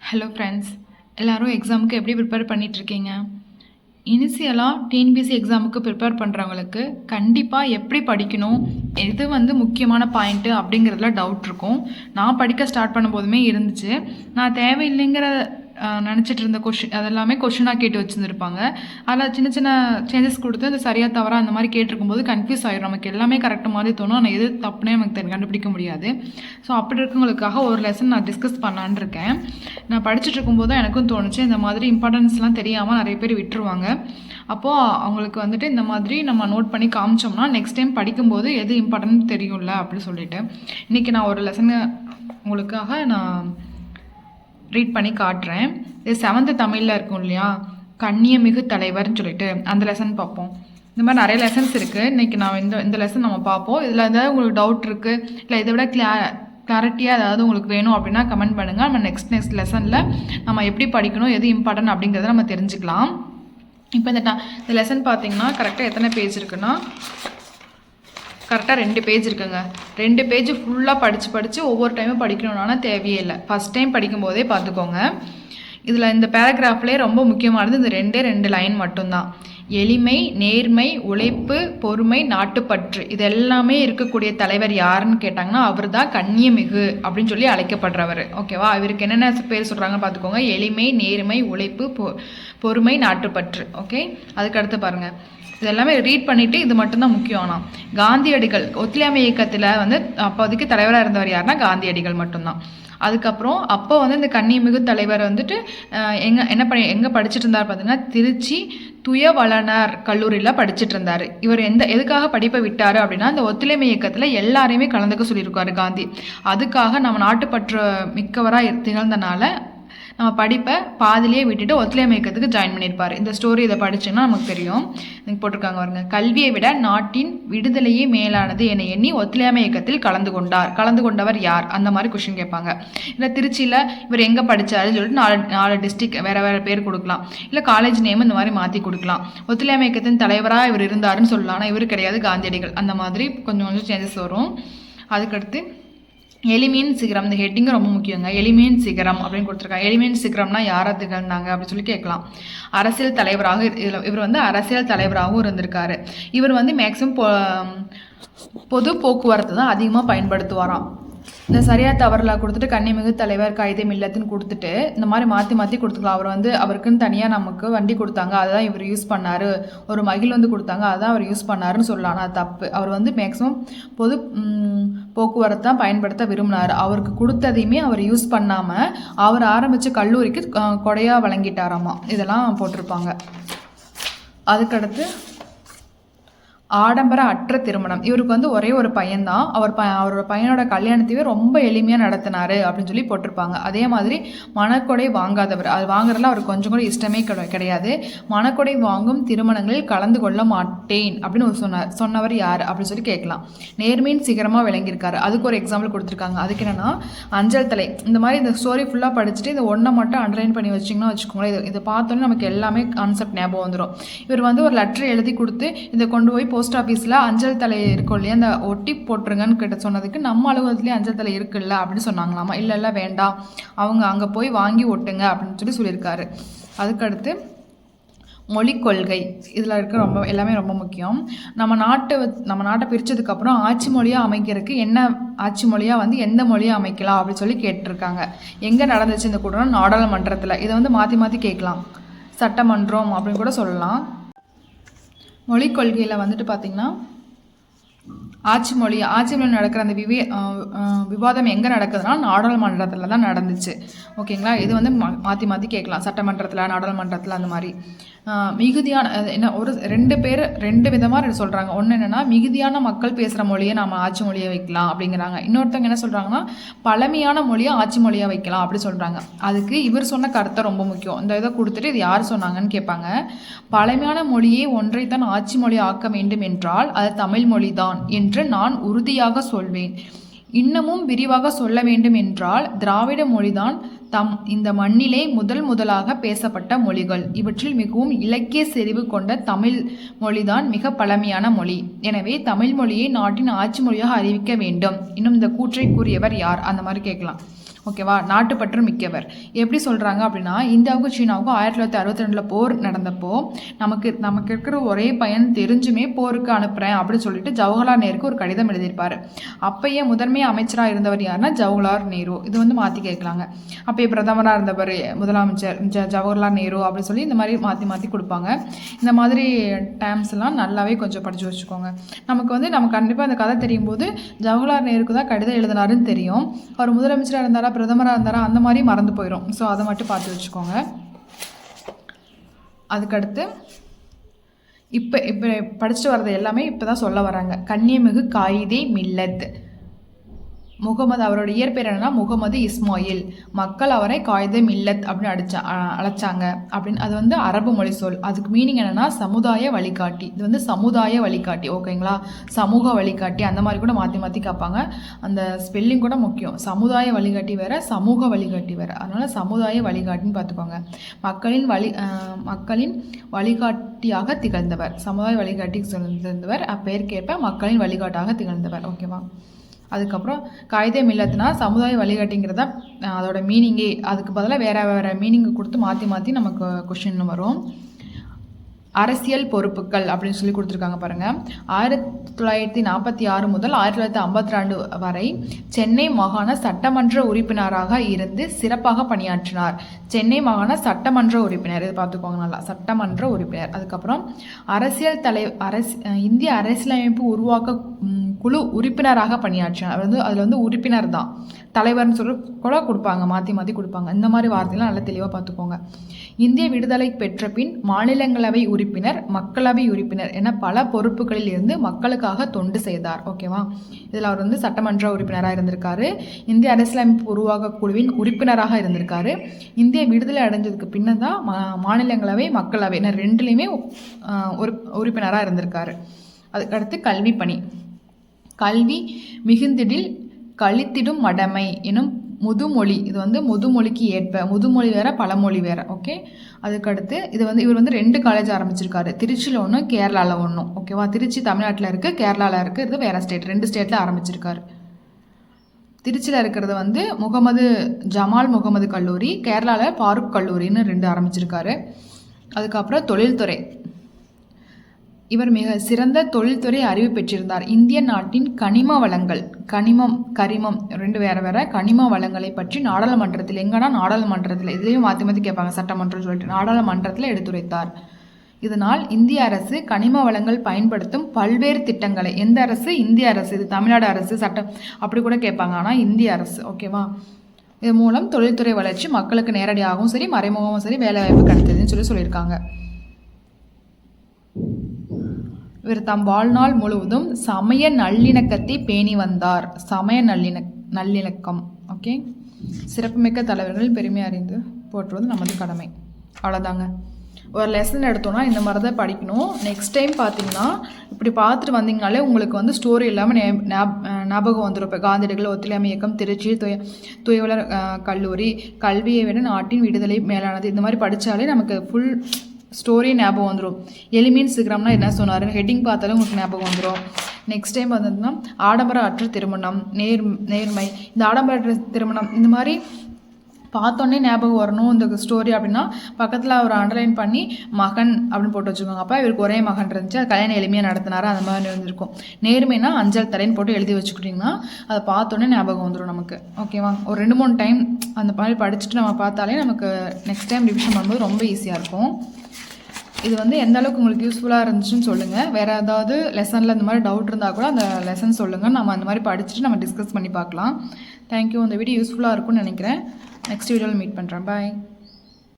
Hello friends, எல்லோரும் எக்ஸாமுக்கு எப்படி ப்ரிப்பேர் பண்ணிகிட்ருக்கீங்க? இனிஷியலாக டிஎன்பிஎஸ்சி எக்ஸாமுக்கு ப்ரிப்பேர் பண்ணுறவங்களுக்கு கண்டிப்பாக எப்படி படிக்கணும், எது முக்கியமான பாயிண்ட்டு அப்படிங்கிறதுல டவுட் இருக்கும். நான் படிக்க ஸ்டார்ட் பண்ணும்போதுமே இருந்துச்சு. நான் தேவையில்லைங்கிற நினச்சிட்டு இருந்த அதெல்லாமே கொஷினாக கேட்டு வச்சுருந்துருப்பாங்க. அதில் சின்ன சின்ன சேஞ்சஸ் கொடுத்து அது சரியாக தவறாக அந்த மாதிரி கேட்டிருக்கும்போது கன்ஃபியூஸ் ஆகிடும். நமக்கு எல்லாமே கரெக்டாக மாதிரி தோணும், ஆனால் எது தப்புனே நமக்கு கண்டுபிடிக்க முடியாது. ஸோ அப்படி இருக்கவங்களுக்காக ஒரு லெசன் நான் டிஸ்கஸ் பண்ணலான்னு இருக்கேன். நான் படிச்சுட்டு இருக்கும்போது தான் எனக்கும் தோணுச்சு, இந்த மாதிரி இம்பார்ட்டன்ஸ்லாம் தெரியாமல் நிறைய பேர் விட்டுருவாங்க. அப்போது அவங்களுக்கு இந்த மாதிரி நம்ம நோட் பண்ணி காமிச்சோம்னா நெக்ஸ்ட் டைம் படிக்கும்போது எது இம்பார்ட்டன்ட் தெரியும்ல அப்படின்னு சொல்லிட்டு இன்றைக்கி நான் ஒரு லெசனை உங்களுக்காக நான் ரீட் பண்ணி காட்டுறேன். இது 7th தமிழில் இருக்கும் இல்லையா, கண்ணியமிகு தலைவர்னு சொல்லிட்டு அந்த லெசன் பார்ப்போம். இந்த மாதிரி நிறைய லெசன்ஸ் இருக்குது. இன்றைக்கி நான் இந்த லெசன் நம்ம பார்ப்போம். இதில் ஏதாவது உங்களுக்கு டவுட் இருக்குது, இல்லை இதை விட கிளாரிட்டியாக ஏதாவது உங்களுக்கு வேணும் அப்படின்னா கமெண்ட் பண்ணுங்கள். நம்ம நெக்ஸ்ட் லெசனில் நம்ம எப்படி படிக்கணும், எது இம்பார்ட்டன்ட் அப்படிங்கிறத நம்ம தெரிஞ்சுக்கலாம். இப்போ இந்த லெசன் பார்த்திங்கன்னா கரெக்டாக எத்தனை பேஜ் இருக்குன்னா, கரெக்டாக 2 பேஜ் இருக்குங்க. 2 பேஜ் ஃபுல்லாக படித்து ஒவ்வொரு டைமும் படிக்கணும்னா தேவையே இல்லை. ஃபஸ்ட் டைம் படிக்கும்போதே பார்த்துக்கோங்க. இதில் இந்த பேராகிராஃப்லேயே ரொம்ப முக்கியமானது இந்த 2 லைன் மட்டும்தான். எளிமை, நேர்மை, உழைப்பு, பொறுமை, நாட்டுப்பற்று இது எல்லாமே இருக்கக்கூடிய தலைவர் யாருன்னு கேட்டாங்கன்னா அவர் தான் கண்ணியமிகு அப்படின்னு சொல்லி அழைக்கப்படுறவர். ஓகேவா? இவருக்கு என்னென்ன பேர் சொல்கிறாங்கன்னு பார்த்துக்கோங்க. எளிமை, நேர்மை, உழைப்பு, பொறுமை, நாட்டுப்பற்று. ஓகே, அதுக்கடுத்து பாருங்கள். இதெல்லாமே ரீட் பண்ணிவிட்டு இது மட்டும்தான் முக்கியம். ஆனால் காந்தியடிகள் ஒத்துழையாமை இயக்கத்தில் அப்போதைக்கு தலைவராக இருந்தவர் யாருன்னா காந்தியடிகள் மட்டும்தான். அதுக்கப்புறம் அப்போ இந்த கண்ணியமிகு தலைவர் எங்கே படிச்சுட்டு இருந்தார் பார்த்தீங்கன்னா, திருச்சி துயவளனார் கல்லூரியில் படிச்சுட்டு இருந்தார். இவர் எதுக்காக படிப்பை விட்டார் அப்படின்னா, இந்த ஒத்துழைமை இயக்கத்தில் எல்லாரையுமே கலந்துக்க சொல்லியிருக்காரு காந்தி. அதுக்காக நம்ம நாட்டுப்பற்று மிக்கவராக திகழ்ந்தனால நம்ம படிப்பை பாதிலேயே விட்டுட்டு ஒத்துழையாமை இயக்கத்துக்கு ஜாயின் பண்ணியிருப்பார். இந்த ஸ்டோரி இதை படிச்சிங்கன்னா நமக்கு தெரியும். எனக்கு போட்டிருக்காங்க பாருங்க. கல்வியை விட நாட்டின் விடுதலையே மேலானது என எண்ணி ஒத்துழையாமை இயக்கத்தில் கலந்து கொண்டவர் யார்? அந்த மாதிரி கொஸ்டின் கேட்பாங்க. இல்லை திருச்சியில் இவர் எங்கே படித்தாருன்னு சொல்லிட்டு 4 டிஸ்ட்ரிக்ட் வேறு பேர் கொடுக்கலாம். இல்லை காலேஜ் நேம் இந்த மாதிரி மாற்றி கொடுக்கலாம். ஒத்துழையாமை இயக்கத்தின் தலைவராக இவர் இருந்தாருன்னு சொல்லலாம், ஆனால் இவர் கிடையாது, காந்தியடிகள். அந்த மாதிரி கொஞ்சம் சேஞ்சஸ் வரும். அதுக்கடுத்து எளிமையின் சிகரம், இந்த ஹெட்டிங்கும் ரொம்ப முக்கியங்க. எளிமையின் சிகரம் அப்படின்னு கொடுத்துருக்காங்க. எளிமையின் சிகரம்னா யாரை திகழ்ந்தாங்க அப்படின்னு சொல்லி கேட்கலாம். அரசியல் தலைவராக இவர் அரசியல் தலைவராகவும் இருந்திருக்காரு. இவர் மேக்ஸிமம் பொது போக்குவரத்து தான் அதிகமாக பயன்படுத்துவாராம். இந்த சரியா தவறலாம் கொடுத்துட்டு கண்ணியமிகு தலைவர் கைதை மில்லத்துன்னு கொடுத்துட்டு இந்த மாதிரி மாற்றி கொடுத்துக்கலாம். அவருக்குன்னு தனியாக நமக்கு வண்டி கொடுத்தாங்க, அதுதான் இவர் யூஸ் பண்ணார். ஒரு மகிழ் கொடுத்தாங்க, அதுதான் அவர் யூஸ் பண்ணாருன்னு சொல்லலாம். ஆனால் தப்பு. அவர் மேக்ஸிமம் பொது போக்குவரத்து தான் பயன்படுத்த விரும்பினார். அவருக்கு கொடுத்ததையுமே அவர் யூஸ் பண்ணாமல் அவர் ஆரம்பித்த கல்லூரிக்கு கொடையாக வழங்கிட்டாராமா. இதெல்லாம் போட்டிருப்பாங்க. அதுக்கடுத்து ஆடம்பர அற்ற திருமணம். இவருக்கு ஒரே ஒரு பையன்தான். அவரோட பையனோட கல்யாணத்தையே ரொம்ப எளிமையாக நடத்தினார் அப்படின்னு சொல்லி போட்டிருப்பாங்க. அதே மாதிரி மணக்கொடை வாங்காதவர், அது வாங்குறதுல அவருக்கு கொஞ்சம் கூட இஷ்டமே கிடையாது. மணக்கொடை வாங்கும் திருமணங்களில் கலந்து கொள்ள மாட்டேன் அப்படின்னு சொன்னவர் யார் அப்படின்னு சொல்லி கேட்கலாம். நேர்மையின் சிகரமாக விளங்கியிருக்காரு. அதுக்கு ஒரு எக்ஸாம்பிள் கொடுத்துருக்காங்க. அதுக்கு என்னென்னா அஞ்சல் தலை. இந்த மாதிரி இந்த ஸ்டோரி ஃபுல்லாக படிச்சுட்டு இந்த ஒன்றை மட்டும் அண்டர்லைன் பண்ணி வச்சிங்கன்னா வச்சுக்கோங்களேன், இதை பார்த்தோன்னே நமக்கு எல்லாமே கான்செப்ட் ஞாபகம் வந்துடும். இவர் ஒரு லெட்டர் எழுதி கொடுத்து இதை கொண்டு போய் போஸ்ட் ஆஃபீஸில் அஞ்சல் தலை இருக்கும் இல்லையா, அந்த ஒட்டி போட்டுருங்கன்னு கிட்ட சொன்னதுக்கு நம்ம அலுவலகத்துலேயே அஞ்சல் தலை இருக்குல்ல அப்படின்னு சொன்னாங்களாமா. இல்லை வேண்டாம், அவங்க அங்கே போய் வாங்கி ஒட்டுங்க அப்படின்னு சொல்லியிருக்காரு. அதுக்கடுத்து மொழிக் கொள்கை. இதில் இருக்க எல்லாமே ரொம்ப முக்கியம். நம்ம நாட்டை பிரித்ததுக்கப்புறம் ஆட்சி மொழியாக அமைக்கிறதுக்கு என்ன ஆட்சி மொழியாக எந்த மொழியாக அமைக்கலாம் அப்படின்னு சொல்லி கேட்டிருக்காங்க. எங்கே நடந்துச்சு இந்த கூட்டம்? நாடாளுமன்றத்தில். இதை மாற்றி கேட்கலாம். சட்டமன்றம் அப்படின்னு கூட சொல்லலாம். மொழிக் கொள்கையில் பார்த்திங்கன்னா ஆட்சி மொழி நடக்கிற அந்த விவாதம் எங்கே நடக்குதுன்னா நாடாளுமன்றத்தில் தான் நடந்துச்சு. ஓகேங்களா? இது மாற்றி கேட்கலாம். சட்டமன்றத்தில், நாடாளுமன்றத்தில் அந்த மாதிரி. மிகுதியான என்ன ஒரு 2 விதமாக சொல்கிறாங்க. ஒன்று என்னென்னா மிகுதியான மக்கள் பேசுகிற மொழியை நம்ம ஆட்சி மொழியை வைக்கலாம் அப்படிங்கிறாங்க. இன்னொருத்தவங்க என்ன சொல்கிறாங்கன்னா பழமையான மொழியை ஆட்சி மொழியாக வைக்கலாம் அப்படி சொல்கிறாங்க. அதுக்கு இவர் சொன்ன கருத்தை ரொம்ப முக்கியம். இந்த இதை கொடுத்துட்டு இது யார் சொன்னாங்கன்னு கேட்பாங்க. பழமையான மொழியை ஒன்றைத்தான் ஆட்சி மொழி ஆக்க வேண்டும் என்றால் அது தமிழ் மொழி தான் என்று நான் உறுதியாக சொல்வேன். இன்னமும் விரிவாக சொல்ல வேண்டும் என்றால் திராவிட மொழிதான் இந்த மண்ணிலே முதலாக பேசப்பட்ட மொழிகள். இவற்றில் மிகவும் இலக்கிய செறிவு கொண்ட தமிழ் மொழிதான் மிக பழமையான மொழி. எனவே தமிழ் மொழியை நாட்டின் ஆட்சி மொழியாக அறிவிக்க வேண்டும். இன்னும் இந்த கூற்றை கூறியவர் யார்? அந்த மாதிரி கேட்கலாம். ஓகேவா. நாட்டுப்பற்று மிக்கவர் எப்படி சொல்கிறாங்க அப்படின்னா, இந்தியாவுக்கும் சீனாவுக்கும் 1962 போர் நடந்தப்போ நமக்கு இருக்கிற ஒரே பையன் தெரிஞ்சுமே போருக்கு அனுப்புகிறேன் அப்படின்னு சொல்லிட்டு ஜவஹர்லால் நேருக்கு ஒரு கடிதம் எழுதியிருப்பார். அப்பயே முதன்மை அமைச்சராக இருந்தவர் யாருன்னா ஜவஹர்லால் நேரு. இது வந்து மாற்றி கேட்கலாங்க. அப்பயே பிரதமராக இருந்தவர் முதலமைச்சர் ஜவஹர்லால் நேரு அப்படின்னு சொல்லி இந்த மாதிரி மாற்றி மாற்றி கொடுப்பாங்க. இந்த மாதிரி டேர்ம்ஸ் எல்லாம் நல்லாவே கொஞ்சம் படித்து வச்சுக்கோங்க. நமக்கு கண்டிப்பாக அந்த கதை தெரியும் போது ஜவஹர்லால் நேருக்கு தான் கடிதம் எழுதினாருன்னு தெரியும். அவர் முதலமைச்சராக இருந்தாரா பிரதமராக இருந்தாரா அந்த மாதிரி மறந்து போயிடும். ஸோ அதை மட்டும் பார்த்து வச்சுக்கோங்க. அதுக்கடுத்து இப்போ படிச்சுட்டு வர்றது எல்லாமே இப்போ தான் சொல்ல வராங்க. கண்ணியமிகு காயிதே மில்லத் முகமது, அவரோட இயற்பெயர் என்னன்னா முகமது இஸ்மாயில். மக்கள் அவரை காயிதே மில்லத் அப்படின்னு அழைச்சாங்க அப்படின்னு. அது வந்து அரபு மொழி சொல். அதுக்கு மீனிங் என்னன்னா சமுதாய வழிகாட்டி. இது வந்து சமுதாய வழிகாட்டி. ஓகேங்களா. சமூக வழிகாட்டி அந்த மாதிரி கூட மாற்றி மாற்றி கேட்பாங்க. அந்த ஸ்பெல்லிங் கூட முக்கியம். சமுதாய வழிகாட்டி வேற, சமூக வழிகாட்டி வேற. அதனால சமுதாய வழிகாட்டின்னு பார்த்துக்கோங்க. மக்களின் வழிகாட்டியாக திகழ்ந்தவர். சமுதாய வழிகாட்டி திகழ்ந்தவர். அப்பெயர்க்கேற்ப மக்களின் வழிகாட்டாக திகழ்ந்தவர். ஓகேவா. அதுக்கப்புறம் காயிதே மில்லத்னா சமுதாய வழிகாட்டிங்கிறத அதோட மீனிங்கே. அதுக்கு பதிலாக வேறு மீனிங்கை கொடுத்து மாற்றி மாற்றி நமக்கு கொஷின் வரும். அரசியல் பொறுப்புகள் அப்படின்னு சொல்லி கொடுத்துருக்காங்க பாருங்கள். 1946 முதல் 1952 வரை சென்னை மாகாண சட்டமன்ற உறுப்பினராக இருந்து சிறப்பாக பணியாற்றினார். சென்னை மாகாண சட்டமன்ற உறுப்பினர், இது பார்த்துக்கோங்க நல்லா, சட்டமன்ற உறுப்பினர். அதுக்கப்புறம் இந்திய அரசியலமைப்பு உருவாக்க குழு உறுப்பினராக பணியாற்றினார். அதில் வந்து உறுப்பினர் தான், தலைவர்னு சொல்லி கூட கொடுப்பாங்க, மாற்றி மாற்றி கொடுப்பாங்க. இந்த மாதிரி வார்த்தையெல்லாம் நல்லா தெளிவாக பார்த்துக்கோங்க. இந்திய விடுதலை பெற்ற பின் மாநிலங்களவை உறுப்பினர், மக்களவை உறுப்பினர் என பல பொறுப்புகளில் இருந்து மக்களுக்காக தொண்டு செய்தார். ஓகேவா. இதில் அவர் வந்து சட்டமன்ற உறுப்பினராக இருந்திருக்காரு, இந்திய அரசியலமைப்பு உருவாக்க குழுவின் உறுப்பினராக இருந்திருக்காரு. இந்திய விடுதலை அடைஞ்சதுக்கு பின்னர் தான் மாநிலங்களவை மக்களவை ரெண்டுலேயுமே உறுப்பினராக இருந்திருக்காரு. அதுக்கடுத்து கல்வி பணி. கல்வி மிகுந்திடில் கழித்திடும் மடமை எனும் முதுமொழி. இது வந்து முதுமொழிக்கு ஏற்ப, முதுமொழி வேற பழமொழி வேற. ஓகே. அதுக்கடுத்து இவர் வந்து 2 காலேஜ் ஆரம்பிச்சிருக்காரு. திருச்சியில் ஒன்று, கேரளாவில் ஒன்று. ஓகேவா. திருச்சி தமிழ்நாட்டில் இருக்குது, கேரளாவில் இருக்குது. இது வேறு ஸ்டேட், 2 ஸ்டேட்டில் ஆரம்பிச்சிருக்காரு. திருச்சியில் இருக்கிறது வந்து ஜமால் முகமது கல்லூரி, கேரளாவில் ஃபாரூக் கல்லூரின்னு 2 ஆரம்பிச்சிருக்காரு. அதுக்கப்புறம் தொழில்துறை. இவர் மிக சிறந்த தொழில்துறை அறிவு பெற்றிருந்தார். இந்திய நாட்டின் கனிம வளங்கள், கரிமம் 2 வேற கனிம வளங்களை பற்றி நாடாளுமன்றத்தில், எங்கன்னா நாடாளுமன்றத்தில், இதுலேயும் மாற்றி மாற்றி கேட்பாங்க, சட்டமன்றம் சொல்லிட்டு நாடாளுமன்றத்தில் எடுத்துரைத்தார். இதனால் இந்திய அரசு கனிம வளங்கள் பயன்படுத்தும் பல்வேறு திட்டங்களை, எந்த அரசு? இந்திய அரசு. இது தமிழ்நாடு அரசு சட்டம் அப்படி கூட கேட்பாங்க, ஆனால் இந்திய அரசு. ஓகேவா. இது மூலம் தொழில்துறை வளர்ச்சி மக்களுக்கு நேரடியாகவும் சரி மறைமுகமாகவும் சரி வேலைவாய்ப்பு கிடைத்ததுன்னு சொல்லியிருக்காங்க. இவர் தம் வாழ்நாள் முழுவதும் சமய நல்லிணக்கத்தை பேணி வந்தார். சமய நல்லிணக்கம். ஓகே. சிறப்புமிக்க தலைவர்கள் பெருமை அறிந்து போற்றுவது நமது கடமை. அவ்வளோதாங்க. ஒரு லெசன் எடுத்தோன்னா இந்த மாதிரி தான் படிக்கணும். நெக்ஸ்ட் டைம் பார்த்தீங்கன்னா இப்படி பார்த்துட்டு வந்தீங்கனாலே உங்களுக்கு வந்து ஸ்டோரி இல்லாமல் ஞாபகம் வந்துடும். இப்போ காந்தியடிகள் ஒத்துழையாமை இயக்கம், திருச்சி தூயவளர் கல்லூரி, கல்வியை விட நாட்டின் விடுதலை மேலானது, இந்த மாதிரி படித்தாலே நமக்கு ஃபுல் ஸ்டோரி ஞாபகம் வந்துடும். எளிமையின் சீக்கிரம்னா என்ன சொன்னார் ஹெட்டிங் பார்த்தாலும் உங்களுக்கு ஞாபகம் வந்துடும். நெக்ஸ்ட் டைம் வந்ததுன்னா ஆடம்பர அற்ற திருமணம், நேர்மை, இந்த ஆடம்பர திருமணம் இந்த மாதிரி பார்த்தோன்னே ஞாபகம் வரணும் இந்த ஸ்டோரி அப்படின்னா பக்கத்தில் ஒரு அண்டர்லைன் பண்ணி மகன் அப்படின்னு போட்டு வச்சுக்கோங்க. அப்போ இவருக்கு ஒரே மகன் இருந்துச்சு, அது கல்யாணம் எளிமையாக நடத்தினாரா அந்த மாதிரி இருந்திருக்கும். நேர்மைனா அஞ்சல் தரைன்னு போட்டு எழுதி வச்சுக்கிட்டிங்கன்னா அதை பார்த்தோன்னே ஞாபகம் வந்துடும் நமக்கு. ஓகேவா. ஒரு 2-3 டைம் அந்த மாதிரி படிச்சுட்டு நம்ம பார்த்தாலே நமக்கு நெக்ஸ்ட் டைம் ரிவிஷன் பண்ணும்போது ரொம்ப ஈஸியாக இருக்கும். இது வந்து எந்த அளவுக்கு உங்களுக்கு யூஸ்ஃபுல்லாக இருந்துச்சுன்னு சொல்லுங்கள். வேறு ஏதாவது லெசனில் இந்த மாதிரி டவுட் இருந்தால் கூட அந்த லெசன் சொல்லுங்கள். நம்ம அந்த மாதிரி படிச்சுட்டு நம்ம டிஸ்கஸ் பண்ணி பார்க்கலாம். தேங்க்யூ. இந்த வீடியோ யூஸ்ஃபுல்லாக இருக்கும்னு நினைக்கிறேன். நெக்ஸ்ட் வீடியோவில் மீட் பண்ணுறேன். பாய்.